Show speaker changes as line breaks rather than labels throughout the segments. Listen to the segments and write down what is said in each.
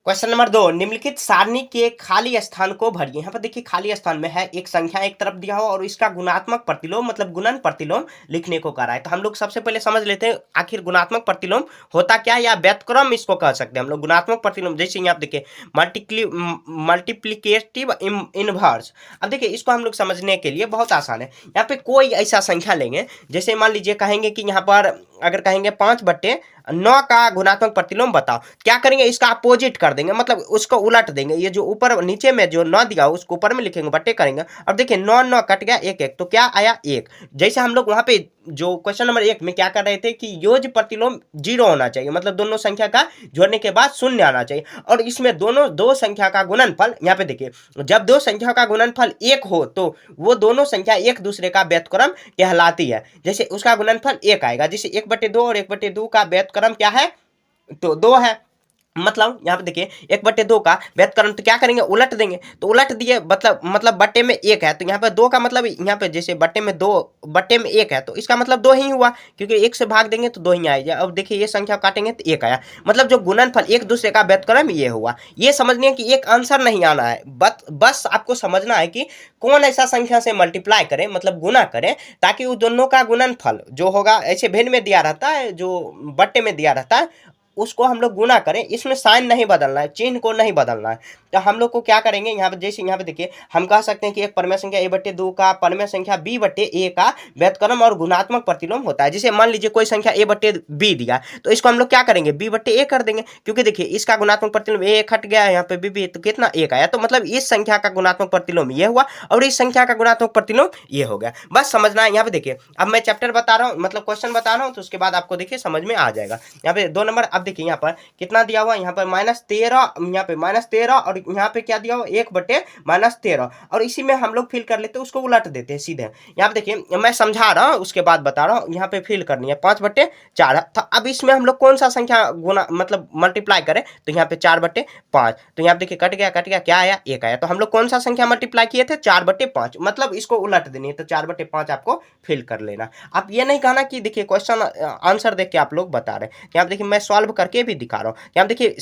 Question number 2, निम्नलिखित सारणी के खाली स्थान को भरिए। यहाँ पर देखिए खाली स्थान में है एक संख्या एक तरफ दिया हो और इसका गुणात्मक प्रतिलोम मतलब गुणन प्रतिलोम लिखने को कह रहा है। तो हम लोग सबसे पहले समझ लेते हैं आखिर गुणात्मक प्रतिलोम होता क्या है, या व्युत्क्रम इसको कह सकते हैं हम लोग। गुणात्मक प्रतिलोम जैसे यहाँ देखिए मल्टीप्लिकेटिव इनवर्स। अब देखिए इसको हम लोग समझने के लिए बहुत आसान है। यहाँ पे कोई ऐसा संख्या लेंगे, जैसे मान लीजिए कहेंगे कि यहाँ पर अगर कहेंगे 5/9 का गुणात्मक प्रतिलोम बताओ, क्या करेंगे इसका अपोजिट कर देंगे, मतलब उसको उलट देंगे। ये जो ऊपर नीचे में जो 9 दिया उसको ऊपर में लिखेंगे, बट्टे करेंगे। अब देखिए 9 9 कट गया 1 1, तो क्या आया 1। जैसे हम लोग वहां पे जो क्वेश्चन नंबर 1 में क्या कर रहे थे कि योज्य प्रतिलोम 0 होना चाहिए, मतलब दोनों संख्या का जोड़ने के बाद 0 आना चाहिए। और इसमें दोनों दो संख्या का गुणनफल, यहाँ पे देखिए जब दो संख्या का गुणनफल 1 हो तो वो दोनों संख्या एक दूसरे का व्युत्क्रम कहलाती है। जैसे उसका गुणनफल 1 आएगा, जैसे 1/2 और 1/2 का व्युत्क्रम क्या है, तो 2 है। मतलब यहाँ पे देखिए 1/2 का व्युत्क्रम, तो क्या करेंगे उलट देंगे। तो उलट दिए मतलब बट्टे में 1 है, तो यहाँ पे 2 का मतलब यहाँ पे जैसे बट्टे में 2 बट्टे में 1 है तो इसका मतलब 2 ही हुआ, क्योंकि 1 से भाग देंगे तो 2 ही आएगा। अब देखिए ये संख्या काटेंगे तो 1 आया, मतलब जो गुणनफल एक दूसरे का व्युत्क्रम ये हुआ। ये समझने की एक आंसर नहीं आना है, बस आपको समझना है कि कौन ऐसा संख्या से मल्टीप्लाई करें मतलब गुना करें, ताकि उस दोनों का गुणनफल जो होगा ऐसे भिन्न में दिया रहता है, जो बट्टे में दिया रहता है उसको हम लोग गुना करें। इसमें साइन नहीं बदलना है, चिन्ह को नहीं बदलना है। तो हम लोग को क्या करेंगे यहाँ पे, जैसे यहाँ पे देखिए हम कह सकते हैं कि एक परमेय संख्या a/2 का परमेय संख्या b/a का व्युत्क्रम और गुणात्मक प्रतिलोम होता है। जैसे मान लीजिए कोई संख्या a/b दिया, तो इसको हम लोग क्या करेंगे b/a कर देंगे, क्योंकि देखिए इसका गुणात्मक प्रतिलोम a हट गया, यहाँ पे b तो कितना 1 आया। तो मतलब इस संख्या का गुणात्मक प्रतिलोम ये हुआ और इस संख्या का गुणात्मक प्रतिलोम ये हो गया। बस समझना है। यहाँ पे देखिए अब मैं चैप्टर बता रहा हूँ, मतलब क्वेश्चन बता रहा हूँ, तो उसके बाद आपको देखिए समझ में आ जाएगा। यहाँ पे 2 नंबर, अब देखिए यहाँ पर कितना दिया हुआ, यहाँ पर -13, यहाँ पे -13 और यहाँ पे क्या दिया हुआ 1/-13, और इसी में हम लोग फिल कर लेते हैं, उसको उलट देते हैं सीधे। यहाँ पे देखिए मैं समझा रहा हूँ उसके बाद बता रहा हूँ। यहाँ पे फिल करनी है 5/4, तो अब इसमें हम लोग कौन सा संख्या गुना मतलब मल्टीप्लाई करें, तो यहाँ पे 4/5, तो यहाँ पे देखिए कट गया क्या आया 1 आया। तो हम लोग कौन सा संख्या मल्टीप्लाई किए थे 4/5, मतलब इसको उलट देनी है, तो 4/5 आपको फिल कर लेना। आप ये नहीं कहना कि देखिए क्वेश्चन आंसर देख के आप लोग बता रहे हैं। यहाँ देखिए मैं सॉल्व करके भी दिखा रहा हूँ। यहाँ देखिए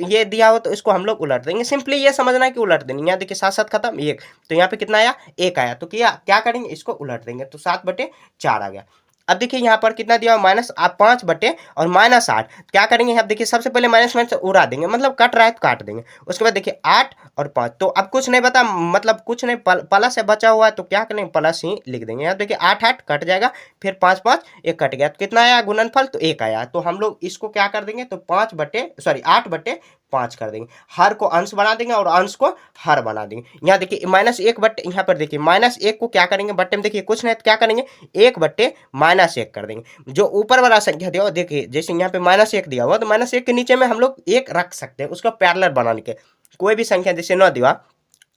ये दिया हो तो इसको हम लोग उलट देंगे, सिंपली ये समझना है कि उलट देनी। यहाँ देखिए 7 7 खत्म 1, तो यहाँ पे कितना आया 1 आया, तो क्या करेंगे इसको उलट देंगे, तो 7/4 आ गया। अब देखिए यहाँ पर कितना दिया -5 और -8, क्या करेंगे यहाँ देखिए सबसे पहले माइनस उड़ा देंगे, मतलब कट रहा है तो काट देंगे। उसके बाद देखिए 8 और 5, तो अब कुछ नहीं बता मतलब कुछ नहीं प्लस से बचा हुआ है, तो क्या करेंगे प्लस ही लिख देंगे। यहाँ देखिए 8 8 कट जाएगा, फिर 5 5 1 कट गया, तो कितना आया गुणनफल, तो 1 आया। तो हम लोग इसको क्या कर देंगे, तो 8/5 कर देंगे, हर को अंश बना देंगे और अंश को हर बना देंगे। यहाँ देखिए -1 यहाँ पर देखिए -1 को क्या करेंगे बट्टे में देखिए कुछ नहीं, तो क्या करेंगे 1/-1 कर देंगे। जो ऊपर वाला संख्या दिया हुआ देखिए, जैसे यहाँ पे -1 दिया हुआ, तो -1 के नीचे में हम लोग 1 रख सकते हैं, उसका पैरेलल बनाने के। कोई भी संख्या जैसे 9 दिया,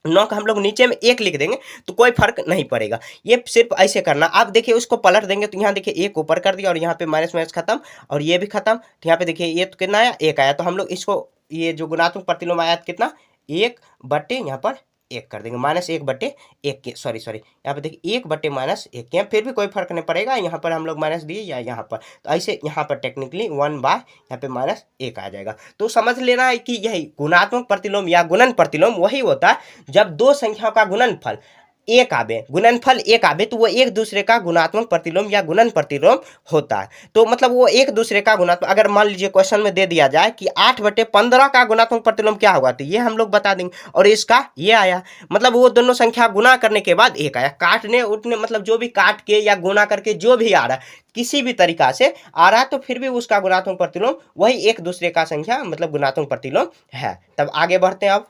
9 का हम लोग नीचे में 1 लिख देंगे तो कोई फर्क नहीं पड़ेगा। ये सिर्फ ऐसे करना। आप देखिए उसको पलट देंगे तो यहाँ देखिए 1 ऊपर कर दिया और यहाँ पे माइनस खत्म और ये भी खत्म। तो यहाँ पे देखिए ये तो कितना आया 1 आया, तो हम लोग इसको ये जो गुणात्मक प्रतिलोम आया कितना 1/, यहाँ पर 1 कर देंगे, -1/1 के सॉरी यहाँ पे देखिए 1/-1 के, फिर भी कोई फर्क नहीं पड़ेगा। यहाँ पर हम लोग माइनस दिए या यहाँ पर, तो ऐसे यहाँ पर टेक्निकली 1/, यहाँ पे -1 आ जाएगा। तो समझ लेना है कि यही गुणात्मक प्रतिलोम या गुणन प्रतिलोम वही होता है जब दो संख्याओं का गुणनफल 1 आवे, गुणनफल 1 आवे, तो वो एक दूसरे का गुणात्मक प्रतिलोम या गुणन प्रतिलोम होता है। तो मतलब वो एक दूसरे का गुणात्मक, अगर मान लीजिए क्वेश्चन में दे दिया जाए कि 8/15 का गुणात्मक प्रतिलोम क्या होगा, तो ये हम लोग बता देंगे, और इसका ये आया, मतलब वो दोनों संख्या गुना करने के बाद 1 आया। काटने उठने मतलब जो भी काट के या गुना करके जो भी आ रहा है, किसी भी तरीका से आ रहा है, तो फिर भी उसका गुणात्मक प्रतिलोम वही एक दूसरे का संख्या मतलब गुणात्मक प्रतिलोम है। तब आगे बढ़ते हैं अब।